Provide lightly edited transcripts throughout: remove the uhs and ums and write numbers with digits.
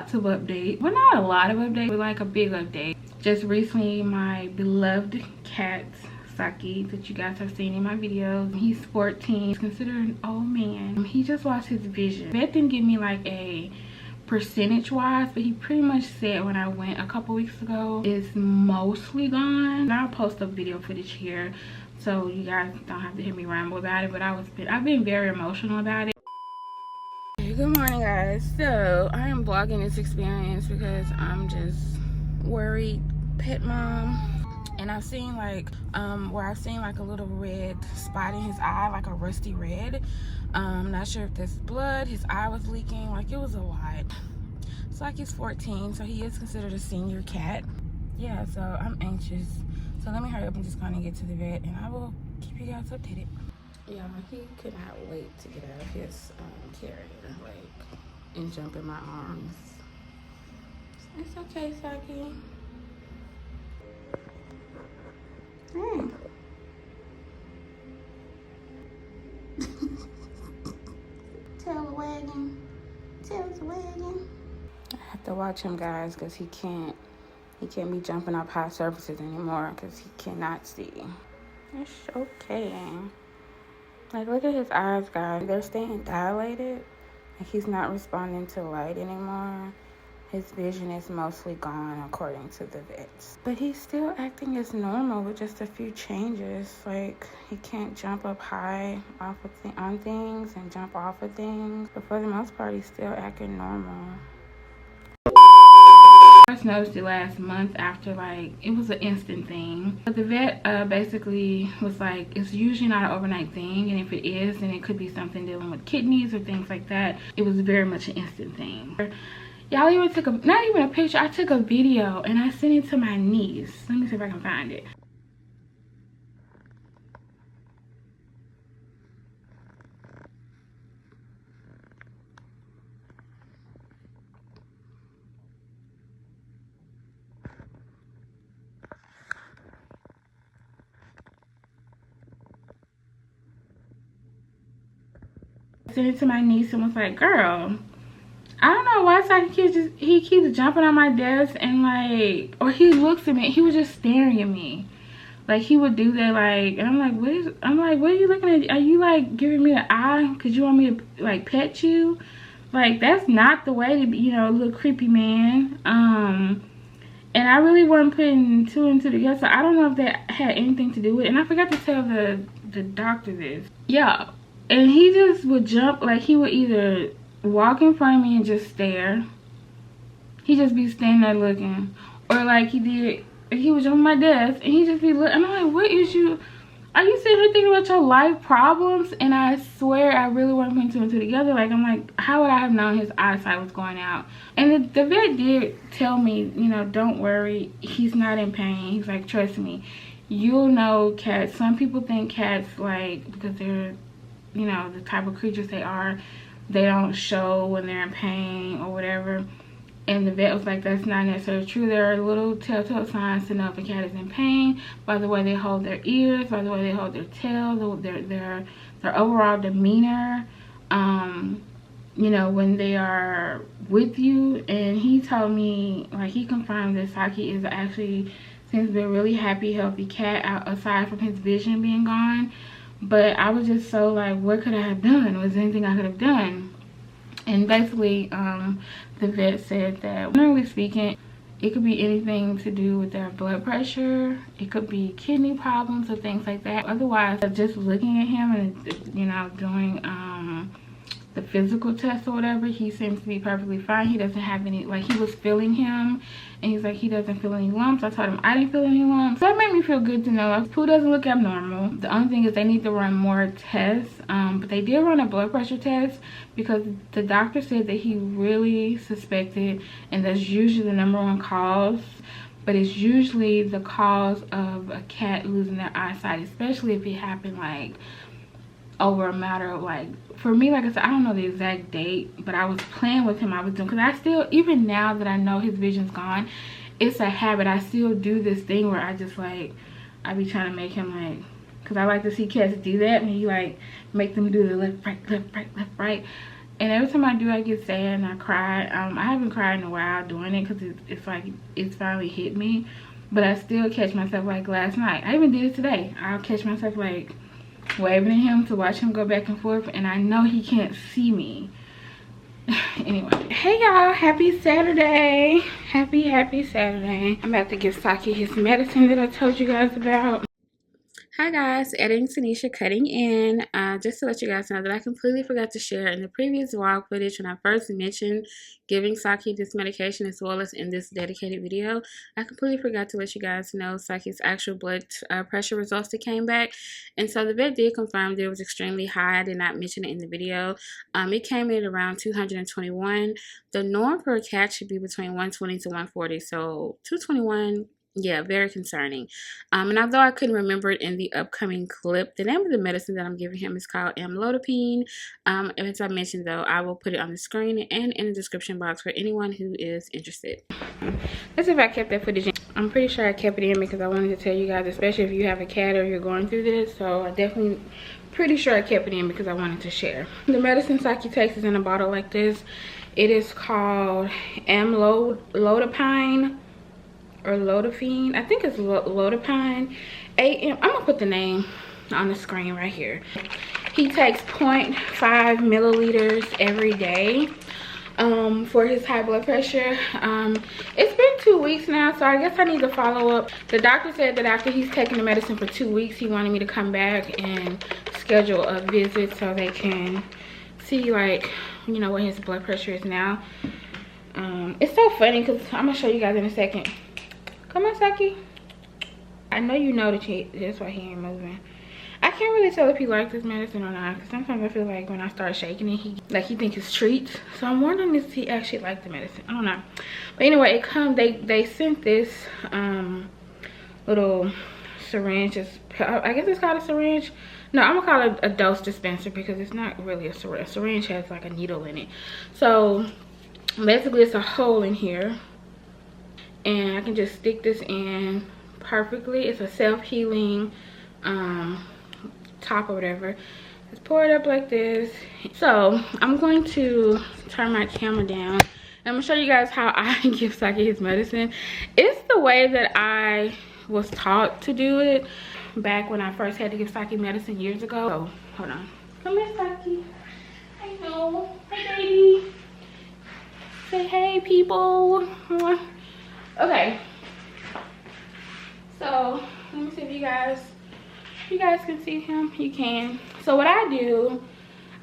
lots of updates. Well, not a lot of updates, but like a big update. Just recently, my beloved cat, Saki, that you guys have seen in my videos, he's 14. He's considered an old man. He just lost his vision. Vet didn't give me like a percentage wise, but he pretty much said when I went a couple weeks ago, it's mostly gone. I'll post a video footage here so you guys don't have to hear me ramble about it, but I've been very emotional about it. Good morning, guys. So I am vlogging this experience because I'm just worried pet mom, and I've seen like where I've seen like a little red spot in his eye, like a rusty red. Not sure if that's blood. His eye was leaking, like it was a lot. It's like he's 14, so he is considered a senior cat. Yeah, so I'm anxious, so let me hurry up and just kind of get to the vet, and I will keep you guys updated. Yeah, he could not wait to get out of his carrier, like, and jump in my arms. It's okay, Saki. Hey. Tail wagging. Tail's wagging. I have to watch him, guys, because he can't be jumping up high surfaces anymore because he cannot see. It's okay. Like, look at his eyes, guys. They're staying dilated. Like, he's not responding to light anymore. His vision is mostly gone, according to the vets. But he's still acting as normal with just a few changes. Like, he can't jump up high off of on things and jump off of things. But for the most part, he's still acting normal. I just noticed it last month after, like, it was an instant thing. But the vet basically was like, it's usually not an overnight thing, and if it is, then it could be something dealing with kidneys or things like that. It was very much an instant thing. Y'all even took not even a picture, I took a video and I sent it to my niece. Let me see if I can find it. Sent it to my niece and was like, girl, I don't know why Saki he keeps jumping on my desk, and like, or he looks at me, he was just staring at me. Like, he would do that, like, and I'm like, what are you looking at? Are you like giving me an eye because you want me to like pet you? Like, that's not the way to be, you know, little creepy man. And I really wasn't putting two and two together, so I don't know if that had anything to do with it. And I forgot to tell the doctor this. Yeah. And he just would jump, like, he would either walk in front of me and just stare. He'd just be standing there looking. Or like he was on my desk and he'd just be looking. And I'm like, what is you? Are you sitting here thinking about your life problems? And I swear I really wasn't putting two and two together. Like, I'm like, how would I have known his eyesight was going out? And the vet did tell me, you know, don't worry. He's not in pain. He's like, trust me. You'll know cats. Some people think cats, like, because they're, you know, the type of creatures they are, they don't show when they're in pain or whatever. And the vet was like, that's not necessarily true. There are little telltale signs to know if a cat is in pain by the way they hold their ears, by the way they hold their tail, their overall demeanor, you know, when they are with you. And he told me, like, he confirmed that Saki is actually seems to be a really happy, healthy cat, aside from his vision being gone. But I was just so like, what could I have done? Was there anything I could have done? And basically, the vet said that, generally speaking, it could be anything to do with their blood pressure. It could be kidney problems or things like that. Otherwise, just looking at him and, you know, doing the physical test or whatever, he seems to be perfectly fine. He doesn't have any, like, he was feeling him and he's like, he doesn't feel any lumps. I told him I didn't feel any lumps. So that made me feel good to know. Like, poo doesn't look abnormal. The only thing is they need to run more tests, but they did run a blood pressure test because the doctor said that he really suspected, and that's usually the #1 cause, but it's usually the cause of a cat losing their eyesight, especially if it happened like over a matter of, like, for me, like I said, I don't know the exact date, but I was playing with him. I was doing, because I still, even now that I know his vision's gone, it's a habit. I still do this thing where I just, like, I be trying to make him, like, because I like to see cats do that, and you, like, make them do the left, right, left, right, left, right. And every time I do, I get sad and I cry. I haven't cried in a while doing it because it's like it's finally hit me. But I still catch myself like last night. I even did it today. I'll catch myself like waving at him to watch him go back and forth, and I know he can't see me. Anyway, hey y'all, happy Saturday. Happy Saturday. I'm about to give Saki his medicine that I told you guys about. Hi guys, editing Tanisha cutting in. Just to let you guys know that I completely forgot to share in the previous vlog footage when I first mentioned giving Saki this medication, as well as in this dedicated video. I completely forgot to let you guys know Saki's actual blood pressure results that came back. And so the vet did confirm that it was extremely high. I did not mention it in the video. It came in at around 221. The norm for a cat should be between 120 to 140. So 221. Yeah, very concerning. And although I couldn't remember it in the upcoming clip, the name of the medicine that I'm giving him is called amlodipine. As I mentioned, though, I will put it on the screen and in the description box for anyone who is interested. Let's see if I kept that footage in. I'm pretty sure I kept it in because I wanted to tell you guys, especially if you have a cat or you're going through this. So I definitely pretty sure I kept it in because I wanted to share. The medicine Saki takes is in a bottle like this. It is called amlodipine. Or lodipine. I think it's lodipine. I'm gonna put the name on the screen right here. He takes 0.5 milliliters every day for his high blood pressure. It's been 2 weeks now, so I guess I need to follow up. The doctor said that after he's taken the medicine for 2 weeks, he wanted me to come back and schedule a visit so they can see, like, you know, what his blood pressure is now. It's so funny because I'm gonna show you guys in a second. Come on, Saki. I know you know that's why he ain't moving. I can't really tell if he likes this medicine or not, because sometimes I feel like when I start shaking it, he thinks it's treats. So I'm wondering if he actually liked the medicine. I don't know. But anyway, they sent this little syringe. I guess it's called a syringe. No, I'm gonna call it a dose dispenser because it's not really a syringe. A syringe has like a needle in it. So basically it's a hole in here. And I can just stick this in perfectly. It's a self-healing top or whatever. Just pour it up like this. So I'm going to turn my camera down. And I'm gonna show you guys how I give Saki his medicine. It's the way that I was taught to do it back when I first had to give Saki medicine years ago. So hold on. Come here, Saki. Hello. Hey, baby. Say hey, people. Okay, so let me see if you guys can see him. You can. So what I do,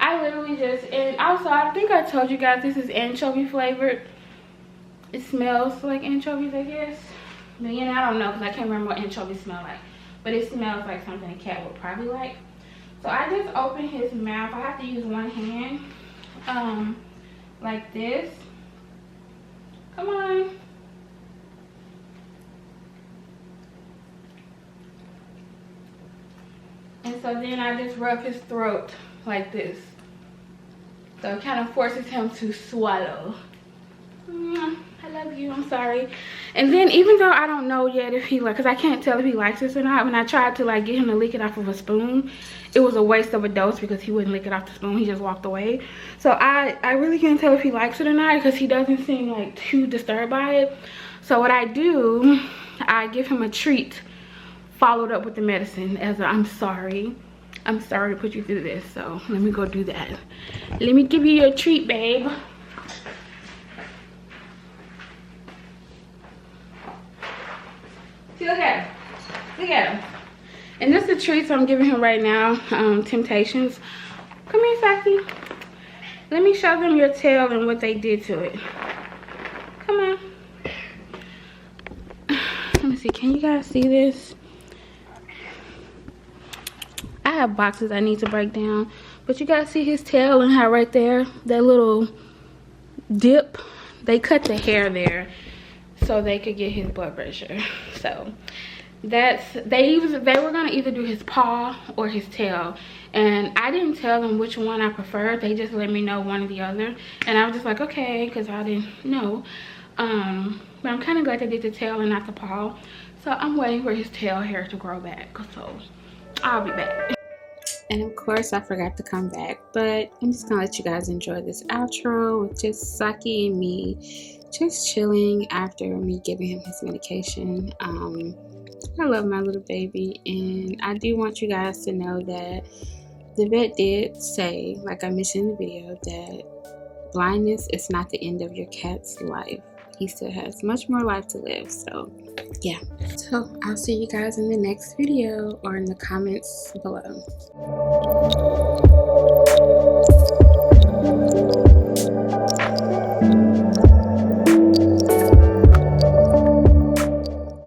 I literally just, and also I think I told you guys this is anchovy flavored. It smells like anchovies, I guess. But you know, I don't know because I can't remember what anchovies smell like. But it smells like something a cat would probably like. So I just open his mouth. I have to use one hand, like this. Come on. And so then I just rub his throat like this. So it kind of forces him to swallow. I love you, I'm sorry. And then even though I don't know yet if he like, because I can't tell if he likes this or not, when I tried to like get him to lick it off of a spoon, it was a waste of a dose because he wouldn't lick it off the spoon, he just walked away. So I really can't tell if he likes it or not because he doesn't seem like too disturbed by it. So what I do, I give him a treat followed up with the medicine as a, I'm sorry to put you through this, so let me go do that. Let me give you your treat, babe. See, look at him. And this is the treats I'm giving him right now. Temptations. Come here, Saki. Let me show them your tail and what they did to it. Come on. Let me see, can you guys see this? I have boxes I need to break down, but you guys see his tail and how right there, that little dip, they cut the hair there so they could get his blood pressure. So that's, they were gonna either do his paw or his tail, and I didn't tell them which one I preferred. They just let me know one or the other, and I was just like, okay, because I didn't know. But I'm kind of glad they did the tail and not the paw. So I'm waiting for his tail hair to grow back, so I'll be back. And of course, I forgot to come back, but I'm just gonna let you guys enjoy this outro with just Saki and me just chilling after me giving him his medication. I love my little baby, and I do want you guys to know that the vet did say, like I mentioned in the video, that blindness is not the end of your cat's life. He still has much more life to live. So yeah, so I'll see you guys in the next video or in the comments below.